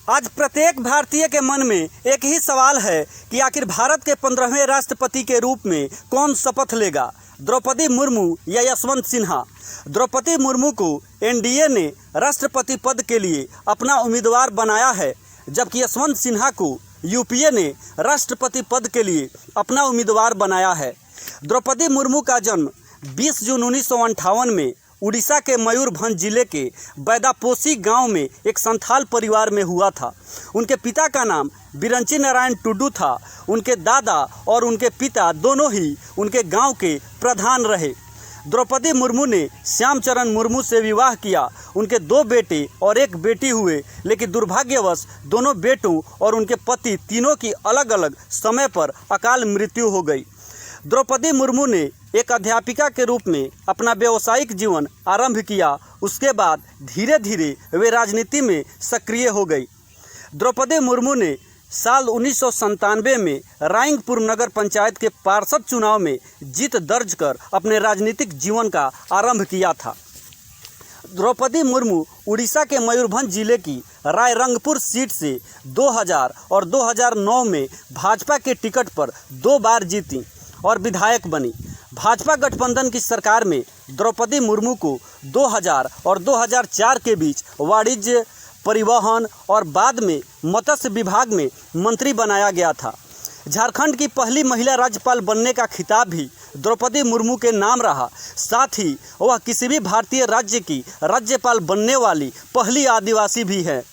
आज प्रत्येक भारतीय के मन में एक ही सवाल है कि आखिर भारत के 15वें राष्ट्रपति के रूप में कौन शपथ लेगा, द्रौपदी मुर्मू या यशवंत सिन्हा। द्रौपदी मुर्मू को एनडीए ने राष्ट्रपति पद के लिए अपना उम्मीदवार बनाया है, जबकि यशवंत सिन्हा को यूपीए ने राष्ट्रपति पद के लिए अपना उम्मीदवार बनाया है। द्रौपदी मुर्मू का जन्म 20 जून 1958 में उड़ीसा के मयूरभंज जिले के बैदापोसी गांव में एक संथाल परिवार में हुआ था। उनके पिता का नाम बिरंची नारायण टुडू था। उनके दादा और उनके पिता दोनों ही उनके गांव के प्रधान रहे। द्रौपदी मुर्मू ने श्यामचरण मुर्मू से विवाह किया। उनके 2 बेटे और 1 बेटी हुए, लेकिन दुर्भाग्यवश दोनों बेटों और उनके पति तीनों की अलग अलग समय पर अकाल मृत्यु हो गई। द्रौपदी मुर्मू ने एक अध्यापिका के रूप में अपना व्यावसायिक जीवन आरंभ किया। उसके बाद धीरे धीरे वे राजनीति में सक्रिय हो गई। द्रौपदी मुर्मू ने साल 1997 में राइंगपुर नगर पंचायत के पार्षद चुनाव में जीत दर्ज कर अपने राजनीतिक जीवन का आरंभ किया था। द्रौपदी मुर्मू उड़ीसा के मयूरभंज जिले की रायरंगपुर सीट से 2000 और 2009 में भाजपा के टिकट पर 2 बार जीती और विधायक बनी। भाजपा गठबंधन की सरकार में द्रौपदी मुर्मू को 2000 और 2004 के बीच वाणिज्य, परिवहन और बाद में मत्स्य विभाग में मंत्री बनाया गया था। झारखंड की पहली महिला राज्यपाल बनने का खिताब भी द्रौपदी मुर्मू के नाम रहा। साथ ही वह किसी भी भारतीय राज्य की राज्यपाल बनने वाली पहली आदिवासी भी है।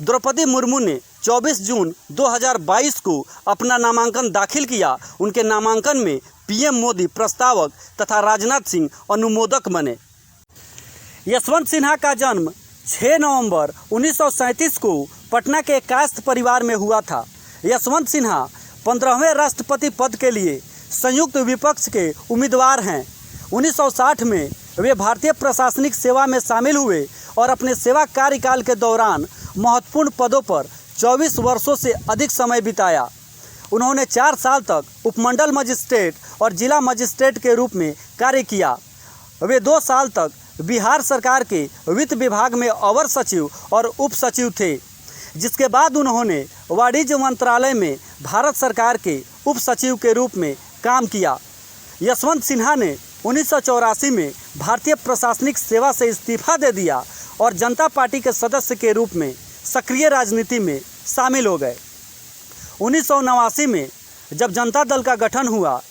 द्रौपदी मुर्मू ने 24 जून 2022 को अपना नामांकन दाखिल किया। उनके नामांकन में पीएम मोदी प्रस्तावक तथा राजनाथ सिंह अनुमोदक बने। यशवंत सिन्हा का जन्म 6 नवंबर 1937 को पटना के कायस्थ परिवार में हुआ था। यशवंत सिन्हा 15वें राष्ट्रपति पद के लिए संयुक्त विपक्ष के उम्मीदवार हैं। 1960 में वे भारतीय प्रशासनिक सेवा में शामिल हुए और अपने सेवा कार्यकाल के दौरान महत्वपूर्ण पदों पर 24 वर्षों से अधिक समय बिताया। उन्होंने 4 साल तक उपमंडल मजिस्ट्रेट और जिला मजिस्ट्रेट के रूप में कार्य किया। वे 2 साल तक बिहार सरकार के वित्त विभाग में अवर सचिव और उप सचिव थे, जिसके बाद उन्होंने वाणिज्य मंत्रालय में भारत सरकार के उप सचिव के रूप में काम किया। यशवंत सिन्हा ने 1984 में भारतीय प्रशासनिक सेवा से इस्तीफा दे दिया और जनता पार्टी के सदस्य के रूप में सक्रिय राजनीति में शामिल हो गए। 1989 में जब जनता दल का गठन हुआ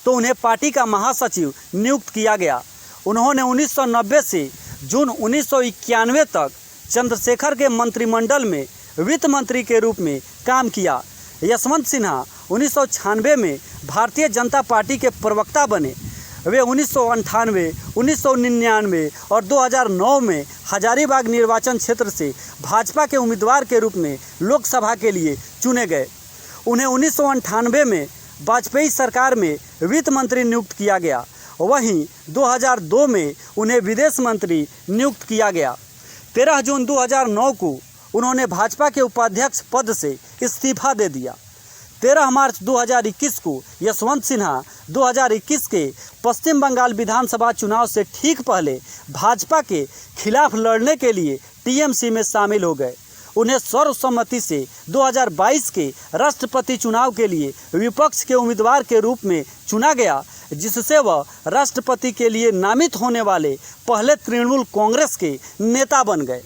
तो उन्हें पार्टी का महासचिव नियुक्त किया गया। उन्होंने 1990 से जून 1991 तक चंद्रशेखर के मंत्रिमंडल में वित्त मंत्री के रूप में काम किया। यशवंत सिन्हा 1996 में भारतीय जनता पार्टी के प्रवक्ता बने। वे 1998, 1999 और 2009 में हजारीबाग निर्वाचन क्षेत्र से भाजपा के उम्मीदवार के रूप में लोकसभा के लिए चुने गए। उन्हें 1998 में वाजपेयी सरकार में वित्त मंत्री नियुक्त किया गया। वहीं 2002 में उन्हें विदेश मंत्री नियुक्त किया गया। 13 जून 2009 को उन्होंने भाजपा के उपाध्यक्ष पद से इस्तीफा दे दिया। 13 मार्च 2021 को यशवंत सिन्हा 2021 के पश्चिम बंगाल विधानसभा चुनाव से ठीक पहले भाजपा के खिलाफ लड़ने के लिए टीएमसी में शामिल हो गए। उन्हें सर्वसम्मति से 2022 के राष्ट्रपति चुनाव के लिए विपक्ष के उम्मीदवार के रूप में चुना गया, जिससे वह राष्ट्रपति के लिए नामित होने वाले पहले तृणमूल कांग्रेस के नेता बन गए।